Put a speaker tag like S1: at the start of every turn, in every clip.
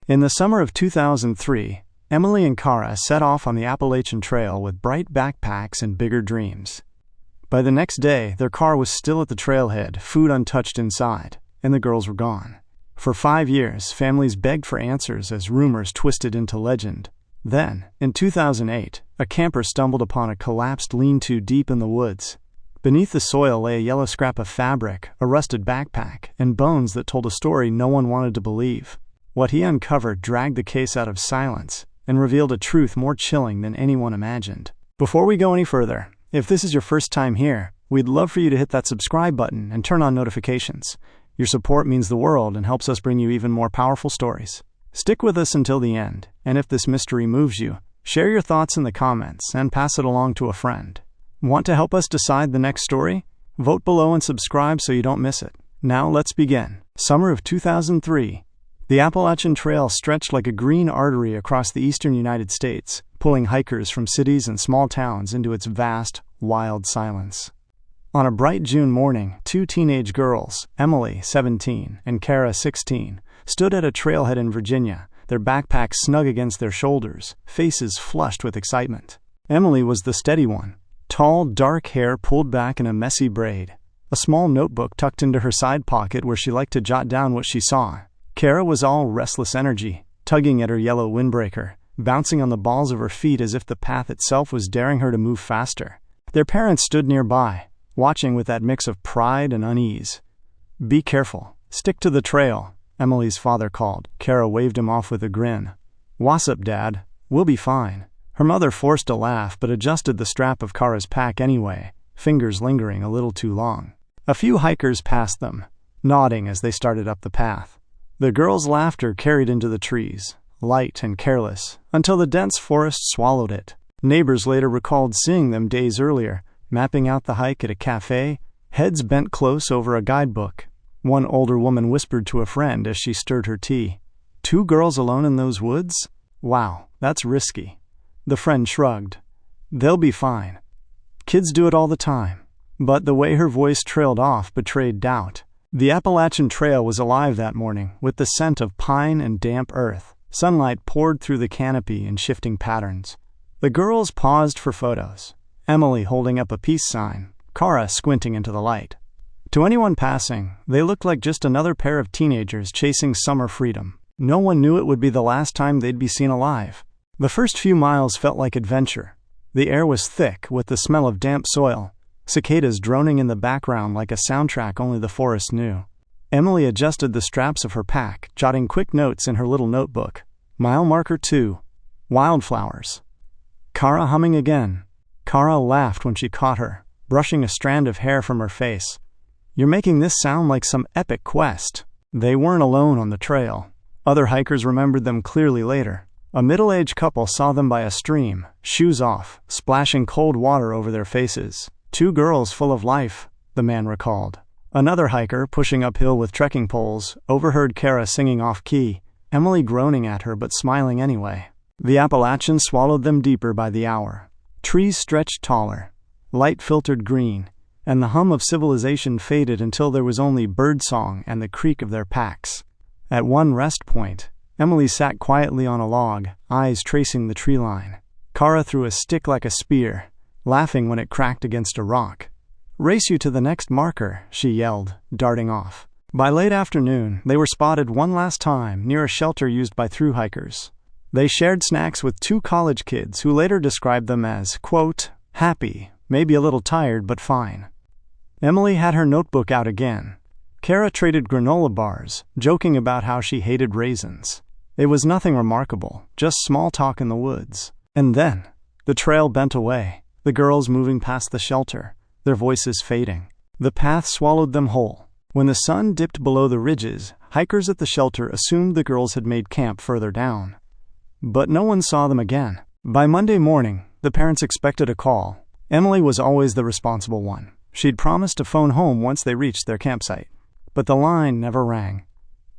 S1: In the summer of 2003, Emily and Kara set off on the Appalachian Trail with bright backpacks and bigger dreams. By the next day, their car was still at the trailhead, food untouched inside, and the girls were gone. For 5 years, families begged for answers as rumors twisted into legend. Then, in 2008, a camper stumbled upon a collapsed lean-to deep in the woods. Beneath the soil lay a yellow scrap of fabric, a rusted backpack, and bones that told a story no one wanted to believe. What he uncovered dragged the case out of silence and revealed a truth more chilling than anyone imagined. Before we go any further, if this is your first time here, we'd love for you to hit that subscribe button and turn on notifications. Your support means the world and helps us bring you even more powerful stories. Stick with us until the end, and if this mystery moves you, share your thoughts in the comments and pass it along to a friend. Want to help us decide the next story? Vote below and subscribe so you don't miss it. Now let's begin. Summer of 2003. The Appalachian Trail stretched like a green artery across the eastern United States, pulling hikers from cities and small towns into its vast, wild silence. On a bright June morning, 2 teenage girls, Emily, 17, and Kara, 16, stood at a trailhead in Virginia, their backpacks snug against their shoulders, faces flushed with excitement. Emily was the steady one, tall, dark hair pulled back in a messy braid, a small notebook tucked into her side pocket where she liked to jot down what she saw. Kara was all restless energy, tugging at her yellow windbreaker, bouncing on the balls of her feet as if the path itself was daring her to move faster. Their parents stood nearby, watching with that mix of pride and unease. "Be careful. Stick to the trail," Emily's father called. Kara waved him off with a grin. "What's-up, Dad? We'll be fine." Her mother forced a laugh but adjusted the strap of Kara's pack anyway, fingers lingering a little too long. A few hikers passed them, nodding as they started up the path. The girls' laughter carried into the trees, light and careless, until the dense forest swallowed it. Neighbors later recalled seeing them days earlier, mapping out the hike at a cafe, heads bent close over a guidebook. One older woman whispered to a friend as she stirred her tea, "2 girls alone in those woods? Wow, that's risky." The friend shrugged. "They'll be fine. Kids do it all the time." But the way her voice trailed off betrayed doubt. The Appalachian Trail was alive that morning, with the scent of pine and damp earth. Sunlight poured through the canopy in shifting patterns. The girls paused for photos, Emily holding up a peace sign, Kara squinting into the light. To anyone passing, they looked like just another pair of teenagers chasing summer freedom. No one knew it would be the last time they'd be seen alive. The first few miles felt like adventure. The air was thick with the smell of damp soil, cicadas droning in the background like a soundtrack only the forest knew. Emily adjusted the straps of her pack, jotting quick notes in her little notebook. Mile marker 2. Wildflowers. Kara humming again. Kara laughed when she caught her, brushing a strand of hair from her face. "You're making this sound like some epic quest." They weren't alone on the trail. Other hikers remembered them clearly later. A middle-aged couple saw them by a stream, shoes off, splashing cold water over their faces. "2 girls full of life," the man recalled. Another hiker, pushing uphill with trekking poles, overheard Kara singing off-key, Emily groaning at her but smiling anyway. The Appalachians swallowed them deeper by the hour. Trees stretched taller, light filtered green, and the hum of civilization faded until there was only birdsong and the creak of their packs. At one rest point, Emily sat quietly on a log, eyes tracing the tree line. Kara threw a stick like a spear, laughing when it cracked against a rock. "Race you to the next marker," she yelled, darting off. By late afternoon, they were spotted one last time near a shelter used by through hikers. They shared snacks with 2 college kids who later described them as, quote, "happy, maybe a little tired, but fine." Emily had her notebook out again. Kara traded granola bars, joking about how she hated raisins. It was nothing remarkable, just small talk in the woods. And then, the trail bent away, the girls moving past the shelter, their voices fading. The path swallowed them whole. When the sun dipped below the ridges, hikers at the shelter assumed the girls had made camp further down. But no one saw them again. By Monday morning, the parents expected a call. Emily was always the responsible one. She'd promised to phone home once they reached their campsite. But the line never rang.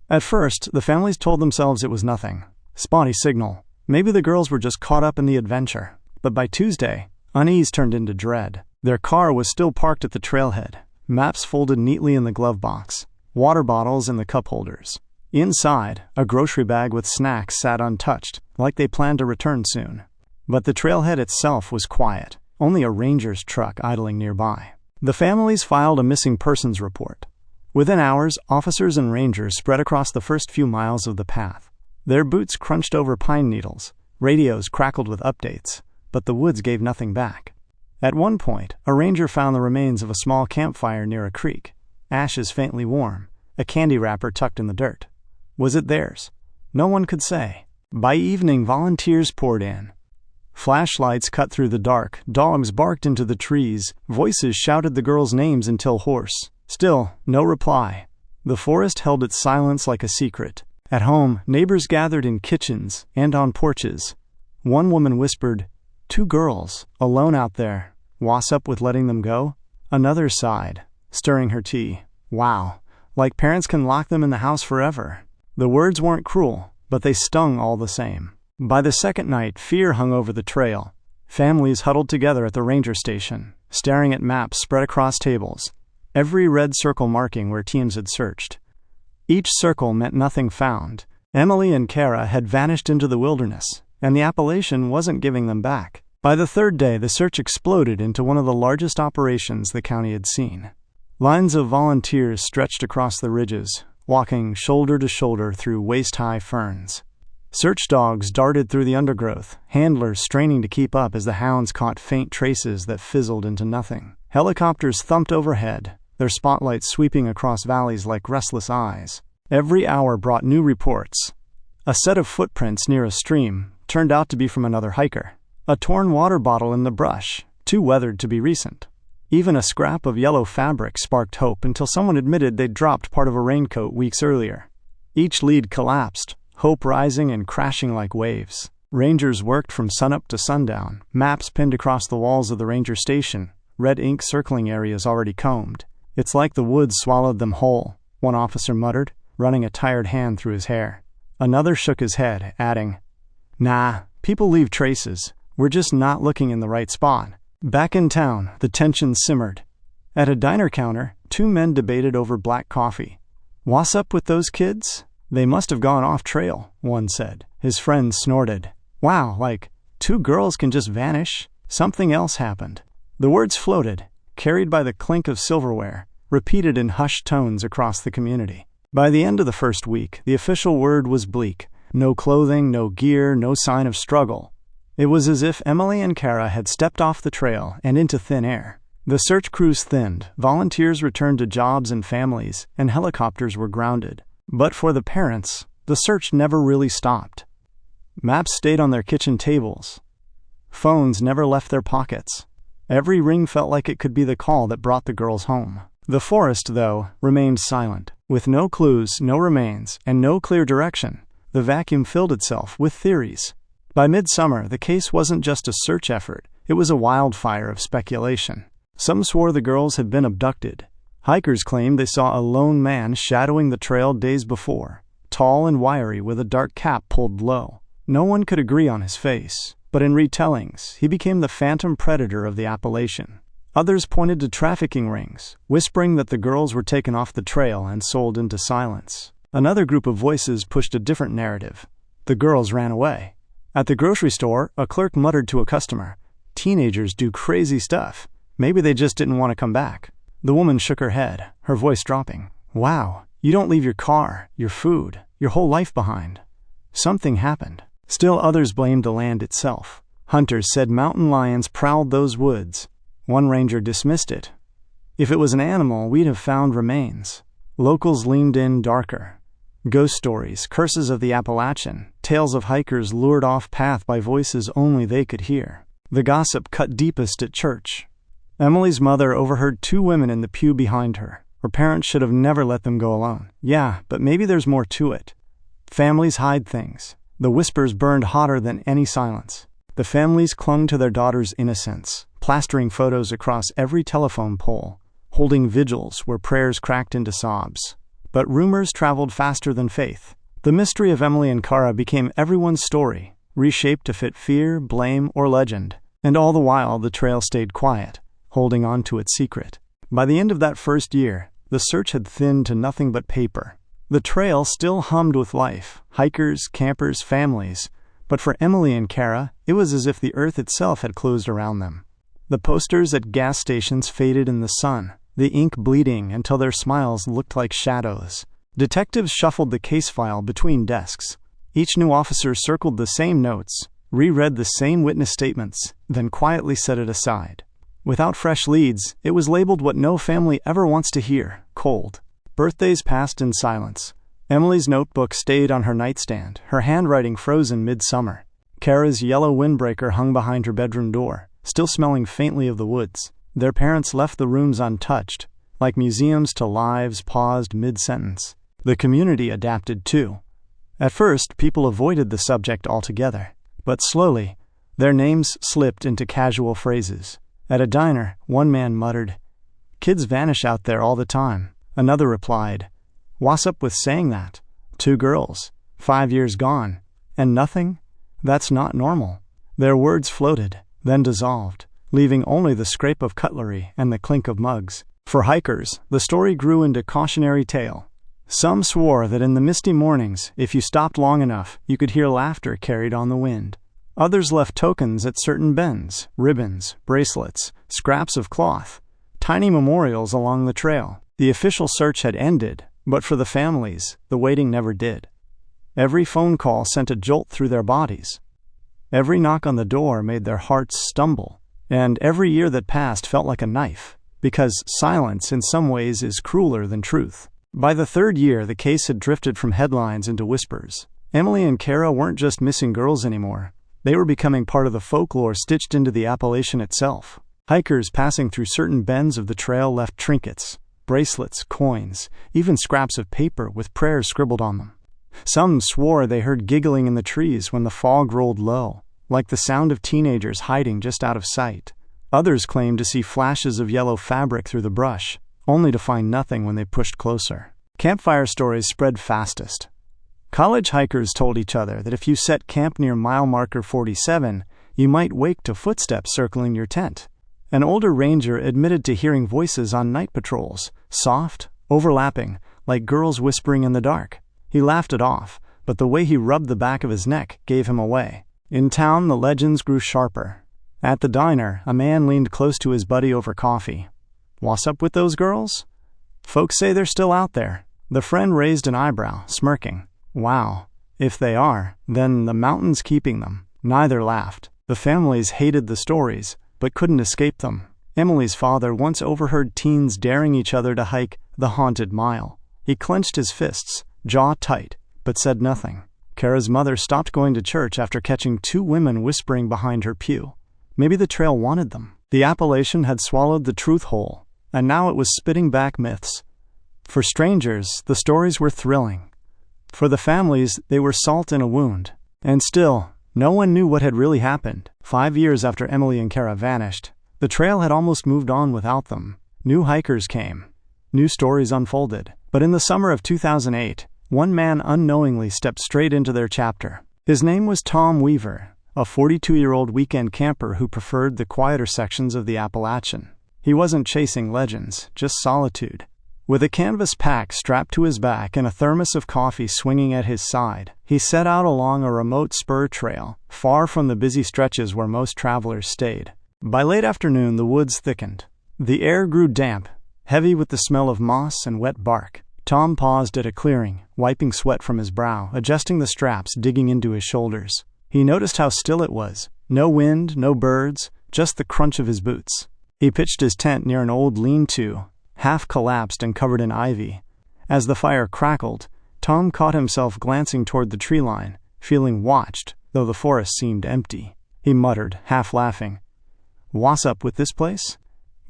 S1: At first, the families told themselves it was nothing. Spotty signal. Maybe the girls were just caught up in the adventure. But by Tuesday, unease turned into dread. Their car was still parked at the trailhead, maps folded neatly in the glove box, water bottles in the cup holders. Inside, a grocery bag with snacks sat untouched, like they planned to return soon. But the trailhead itself was quiet, only a ranger's truck idling nearby. The families filed a missing persons report. Within hours, officers and rangers spread across the first few miles of the path. Their boots crunched over pine needles, radios crackled with updates, but the woods gave nothing back. At one point, a ranger found the remains of a small campfire near a creek, ashes faintly warm, a candy wrapper tucked in the dirt. Was it theirs? No one could say. By evening, volunteers poured in. Flashlights cut through the dark, dogs barked into the trees, voices shouted the girls' names until hoarse. Still, no reply. The forest held its silence like a secret. At home, neighbors gathered in kitchens and on porches. One woman whispered, "2 girls, alone out there. What's up with letting them go?" Another sighed, stirring her tea. Wow, like parents can lock them in the house forever. The words weren't cruel, but they stung all the same. By the second night, fear hung over the trail. Families huddled together at the ranger station, staring at maps spread across tables, every red circle marking where teams had searched. Each circle meant nothing found. Emily and Kara had vanished into the wilderness, and the Appalachian wasn't giving them back. By the third day, the search exploded into one of the largest operations the county had seen. Lines of volunteers stretched across the ridges, walking shoulder to shoulder through waist-high ferns. Search dogs darted through the undergrowth, handlers straining to keep up as the hounds caught faint traces that fizzled into nothing. Helicopters thumped overhead, their spotlights sweeping across valleys like restless eyes. Every hour brought new reports. A set of footprints near a stream turned out to be from another hiker. A torn water bottle in the brush, too weathered to be recent. Even a scrap of yellow fabric sparked hope until someone admitted they'd dropped part of a raincoat weeks earlier. Each lead collapsed, hope rising and crashing like waves. Rangers worked from sunup to sundown, maps pinned across the walls of the ranger station, red ink circling areas already combed. "It's like the woods swallowed them whole," one officer muttered, running a tired hand through his hair. Another shook his head, adding, "Nah, people leave traces. We're just not looking in the right spot." Back in town, the tension simmered. At a diner counter, 2 men debated over black coffee. "What's up with those kids? They must have gone off trail," one said. His friend snorted. "Wow, like 2 girls can just vanish? Something else happened." The words floated, carried by the clink of silverware, repeated in hushed tones across the community. By the end of the first week, the official word was bleak. No clothing, no gear, no sign of struggle. It was as if Emily and Kara had stepped off the trail and into thin air. The search crews thinned, volunteers returned to jobs and families, and helicopters were grounded. But for the parents, the search never really stopped. Maps stayed on their kitchen tables. Phones never left their pockets. Every ring felt like it could be the call that brought the girls home. The forest, though, remained silent. With no clues, no remains, and no clear direction, the vacuum filled itself with theories. By midsummer, the case wasn't just a search effort, it was a wildfire of speculation. Some swore the girls had been abducted. Hikers claimed they saw a lone man shadowing the trail days before, tall and wiry with a dark cap pulled low. No one could agree on his face, but in retellings, he became the phantom predator of the Appalachian. Others pointed to trafficking rings, whispering that the girls were taken off the trail and sold into silence. Another group of voices pushed a different narrative. The girls ran away. At the grocery store, a clerk muttered to a customer, "Teenagers do crazy stuff. Maybe they just didn't want to come back." The woman shook her head, her voice dropping. "Wow, you don't leave your car, your food, your whole life behind." Something happened. Still others blamed the land itself. Hunters said mountain lions prowled those woods. One ranger dismissed it. "If it was an animal, we'd have found remains." Locals leaned in darker. Ghost stories, curses of the Appalachian, tales of hikers lured off path by voices only they could hear. The gossip cut deepest at church. Emily's mother overheard 2 women in the pew behind her. Her parents should have never let them go alone. Yeah, but maybe there's more to it. Families hide things. The whispers burned hotter than any silence. The families clung to their daughters' innocence, plastering photos across every telephone pole, holding vigils where prayers cracked into sobs. But rumors traveled faster than faith. The mystery of Emily and Kara became everyone's story, reshaped to fit fear, blame, or legend. And all the while, the trail stayed quiet, holding on to its secret. By the end of that first year, the search had thinned to nothing but paper. The trail still hummed with life, hikers, campers, families, but for Emily and Kara, it was as if the earth itself had closed around them. The posters at gas stations faded in the sun, the ink bleeding until their smiles looked like shadows. Detectives shuffled the case file between desks. Each new officer circled the same notes, reread the same witness statements, then quietly set it aside. Without fresh leads, it was labeled what no family ever wants to hear: cold. Birthdays passed in silence. Emily's notebook stayed on her nightstand, her handwriting frozen midsummer. Kara's yellow windbreaker hung behind her bedroom door, still smelling faintly of the woods. Their parents left the rooms untouched, like museums to lives paused mid-sentence. The community adapted too. At first, people avoided the subject altogether, but slowly, their names slipped into casual phrases. At a diner, one man muttered, "Kids vanish out there all the time." Another replied, "What's up with saying that? 2 girls, 5 years gone, and nothing? That's not normal." Their words floated, then dissolved, leaving only the scrape of cutlery and the clink of mugs. For hikers, the story grew into cautionary tale. Some swore that in the misty mornings, if you stopped long enough, you could hear laughter carried on the wind. Others left tokens at certain bends: ribbons, bracelets, scraps of cloth, tiny memorials along the trail. The official search had ended, but for the families, the waiting never did. Every phone call sent a jolt through their bodies. Every knock on the door made their hearts stumble, and every year that passed felt like a knife, because silence in some ways is crueler than truth. By the 3rd year, the case had drifted from headlines into whispers. Emily and Kara weren't just missing girls anymore. They were becoming part of the folklore stitched into the Appalachian itself. Hikers passing through certain bends of the trail left trinkets, bracelets, coins, even scraps of paper with prayers scribbled on them. Some swore they heard giggling in the trees when the fog rolled low, like the sound of teenagers hiding just out of sight. Others claimed to see flashes of yellow fabric through the brush, only to find nothing when they pushed closer. Campfire stories spread fastest. College hikers told each other that if you set camp near mile marker 47, you might wake to footsteps circling your tent. An older ranger admitted to hearing voices on night patrols, soft, overlapping, like girls whispering in the dark. He laughed it off, but the way he rubbed the back of his neck gave him away. In town, the legends grew sharper. At the diner, a man leaned close to his buddy over coffee. "What's up with those girls?" "Folks say they're still out there." The friend raised an eyebrow, smirking. "Wow. If they are, then the mountain's keeping them." Neither laughed. The families hated the stories, but couldn't escape them. Emily's father once overheard teens daring each other to hike the haunted mile. He clenched his fists, jaw tight, but said nothing. Kara's mother stopped going to church after catching 2 women whispering behind her pew. Maybe the trail wanted them. The Appalachian had swallowed the truth whole, and now it was spitting back myths. For strangers, the stories were thrilling. For the families, they were salt in a wound. And still, no one knew what had really happened. 5 years after Emily and Kara vanished, the trail had almost moved on without them. New hikers came. New stories unfolded. But in the summer of 2008, one man unknowingly stepped straight into their chapter. His name was Tom Weaver, a 42-year-old weekend camper who preferred the quieter sections of the Appalachian. He wasn't chasing legends, just solitude. With a canvas pack strapped to his back and a thermos of coffee swinging at his side, he set out along a remote spur trail, far from the busy stretches where most travelers stayed. By late afternoon, the woods thickened. The air grew damp, heavy with the smell of moss and wet bark. Tom paused at a clearing, wiping sweat from his brow, adjusting the straps digging into his shoulders. He noticed how still it was. No wind, no birds, just the crunch of his boots. He pitched his tent near an old lean-to, half collapsed and covered in ivy. As the fire crackled, Tom caught himself glancing toward the tree line, feeling watched, though the forest seemed empty. He muttered, half laughing, "What's up with this place?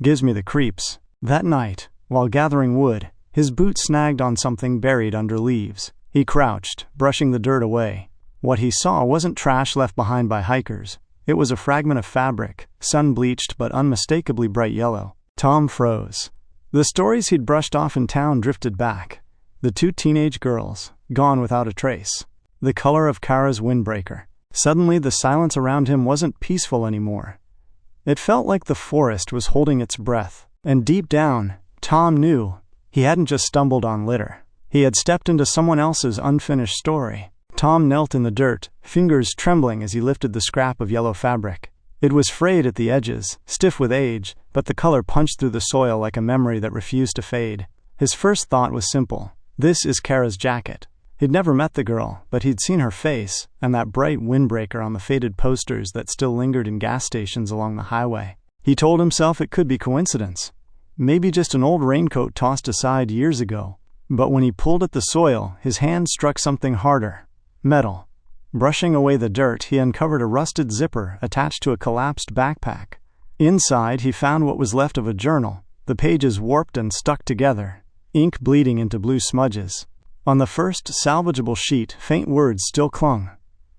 S1: Gives me the creeps." That night, while gathering wood, his boot snagged on something buried under leaves. He crouched, brushing the dirt away. What he saw wasn't trash left behind by hikers. It was a fragment of fabric, sun-bleached but unmistakably bright yellow. Tom froze. The stories he'd brushed off in town drifted back. The 2 teenage girls, gone without a trace. The color of Kara's windbreaker. Suddenly, the silence around him wasn't peaceful anymore. It felt like the forest was holding its breath. And deep down, Tom knew he hadn't just stumbled on litter. He had stepped into someone else's unfinished story. Tom knelt in the dirt, fingers trembling as he lifted the scrap of yellow fabric. It was frayed at the edges, stiff with age, but the color punched through the soil like a memory that refused to fade. His first thought was simple. This is Kara's jacket. He'd never met the girl, but he'd seen her face, and that bright windbreaker on the faded posters that still lingered in gas stations along the highway. He told himself it could be coincidence. Maybe just an old raincoat tossed aside years ago. But when he pulled at the soil, his hand struck something harder. Metal. Brushing away the dirt, he uncovered a rusted zipper attached to a collapsed backpack. Inside, he found what was left of a journal, the pages warped and stuck together, ink bleeding into blue smudges. On the first salvageable sheet, faint words still clung.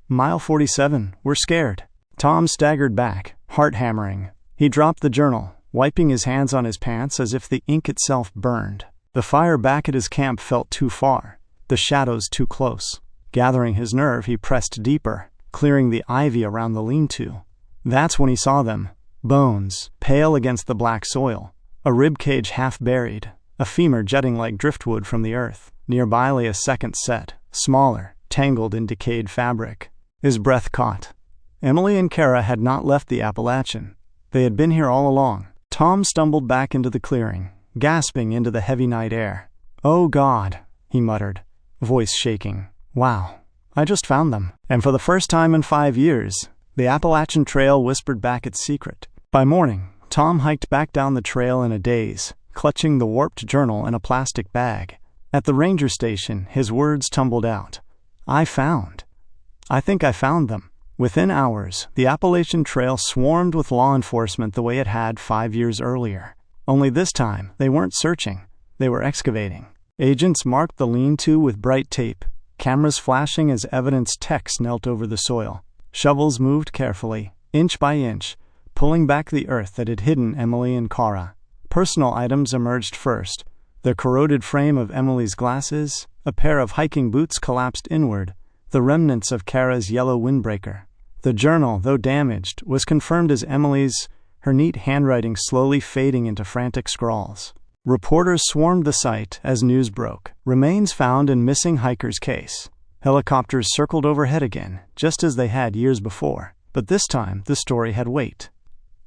S1: Mile 47, we're scared. Tom staggered back, heart hammering. He dropped the journal, wiping his hands on his pants as if the ink itself burned. The fire back at his camp felt too far, the shadows too close. Gathering his nerve, he pressed deeper, clearing the ivy around the lean-to. That's when he saw them. Bones, pale against the black soil. A rib cage half buried, a femur jutting like driftwood from the earth. Nearby lay a second set, smaller, tangled in decayed fabric. His breath caught. Emily and Kara had not left the Appalachian. They had been here all along. Tom stumbled back into the clearing, gasping into the heavy night air. "Oh God," he muttered, voice shaking. "Wow, I just found them." And for the first time in 5 years, the Appalachian Trail whispered back its secret. By morning, Tom hiked back down the trail in a daze, clutching the warped journal in a plastic bag. At the ranger station, his words tumbled out. I think I found them. Within hours, the Appalachian Trail swarmed with law enforcement the way it had 5 years earlier. Only this time, they weren't searching. They were excavating. Agents marked the lean-to with bright tape, cameras flashing as evidence techs knelt over the soil. Shovels moved carefully, inch by inch, pulling back the earth that had hidden Emily and Kara. Personal items emerged first. The corroded frame of Emily's glasses, a pair of hiking boots collapsed inward, the remnants of Kara's yellow windbreaker. The journal, though damaged, was confirmed as Emily's, her neat handwriting slowly fading into frantic scrawls. Reporters swarmed the site as news broke. Remains found in missing hiker's case. Helicopters circled overhead again, just as they had years before. But this time, the story had weight.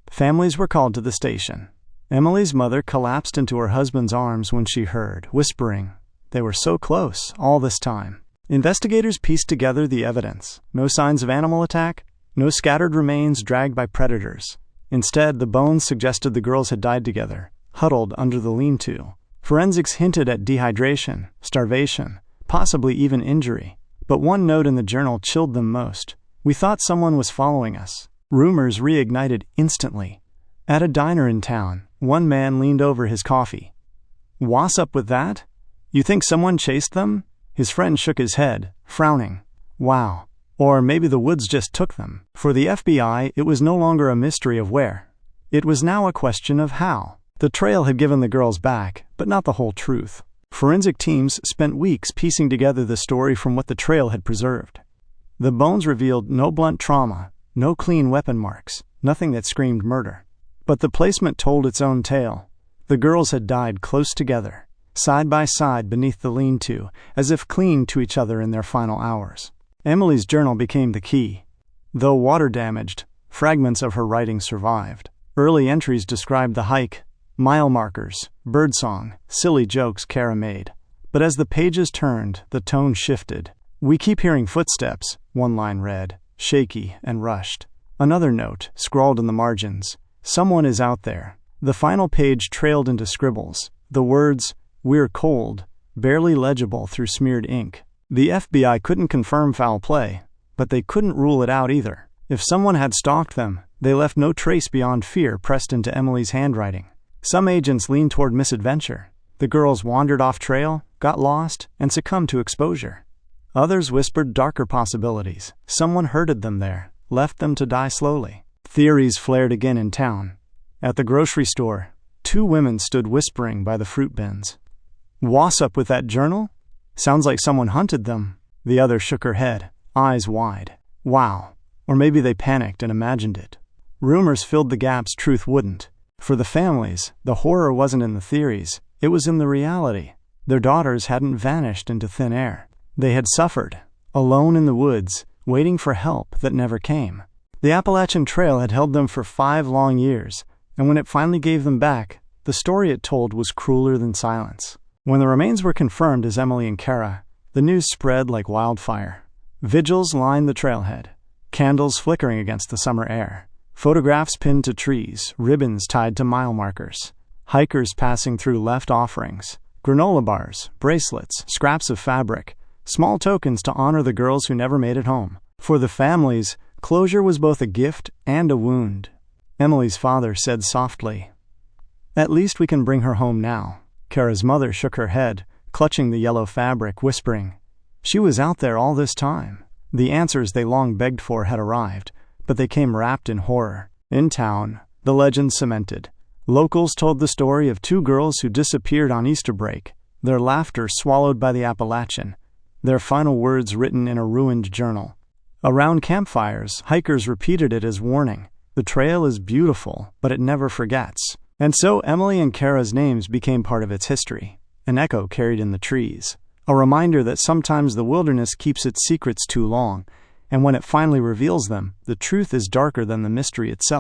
S1: Families were called to the station. Emily's mother collapsed into her husband's arms when she heard, whispering. They were so close, all this time. Investigators pieced together the evidence. No signs of animal attack, no scattered remains dragged by predators. Instead, the bones suggested the girls had died together, huddled under the lean-to. Forensics hinted at dehydration, starvation, possibly even injury. But one note in the journal chilled them most. We thought someone was following us. Rumors reignited instantly. At a diner in town, one man leaned over his coffee. "What's up with that? You think someone chased them?" His friend shook his head, frowning. "Wow. Or maybe the woods just took them." For the FBI, it was no longer a mystery of where. It was now a question of how. The trail had given the girls back, but not the whole truth. Forensic teams spent weeks piecing together the story from what the trail had preserved. The bones revealed no blunt trauma, no clean weapon marks, nothing that screamed murder. But the placement told its own tale. The girls had died close together, side by side beneath the lean-to, as if clinging to each other in their final hours. Emily's journal became the key. Though water-damaged, fragments of her writing survived. Early entries described the hike, mile markers, birdsong, silly jokes Kara made. But as the pages turned, the tone shifted. "We keep hearing footsteps," one line read, shaky and rushed. Another note, scrawled in the margins, "Someone is out there." The final page trailed into scribbles. The words, "We're cold," barely legible through smeared ink. The FBI couldn't confirm foul play, but they couldn't rule it out either. If someone had stalked them, they left no trace beyond fear pressed into Emily's handwriting. Some agents leaned toward misadventure. The girls wandered off trail, got lost, and succumbed to exposure. Others whispered darker possibilities. Someone herded them there, left them to die slowly. Theories flared again in town. At the grocery store, 2 women stood whispering by the fruit bins. "What's up with that journal? Sounds like someone hunted them." The other shook her head, eyes wide. Wow. Or maybe they panicked and imagined it. Rumors filled the gaps truth wouldn't. For the families, the horror wasn't in the theories, it was in the reality. Their daughters hadn't vanished into thin air. They had suffered, alone in the woods, waiting for help that never came. The Appalachian Trail had held them for 5 long years, and when it finally gave them back, the story it told was crueler than silence. When the remains were confirmed as Emily and Kara, the news spread like wildfire. Vigils lined the trailhead, candles flickering against the summer air, photographs pinned to trees, ribbons tied to mile markers, hikers passing through left offerings, granola bars, bracelets, scraps of fabric, small tokens to honor the girls who never made it home. For the families, closure was both a gift and a wound. Emily's father said softly, "At least we can bring her home now." Kara's mother shook her head, clutching the yellow fabric, whispering, "She was out there all this time." The answers they long begged for had arrived, but they came wrapped in horror. In town, the legend cemented. Locals told the story of 2 girls who disappeared on Easter break, their laughter swallowed by the Appalachian, their final words written in a ruined journal. Around campfires, hikers repeated it as warning. The trail is beautiful, but it never forgets. And so Emily and Kara's names became part of its history, an echo carried in the trees, a reminder that sometimes the wilderness keeps its secrets too long, and when it finally reveals them, the truth is darker than the mystery itself.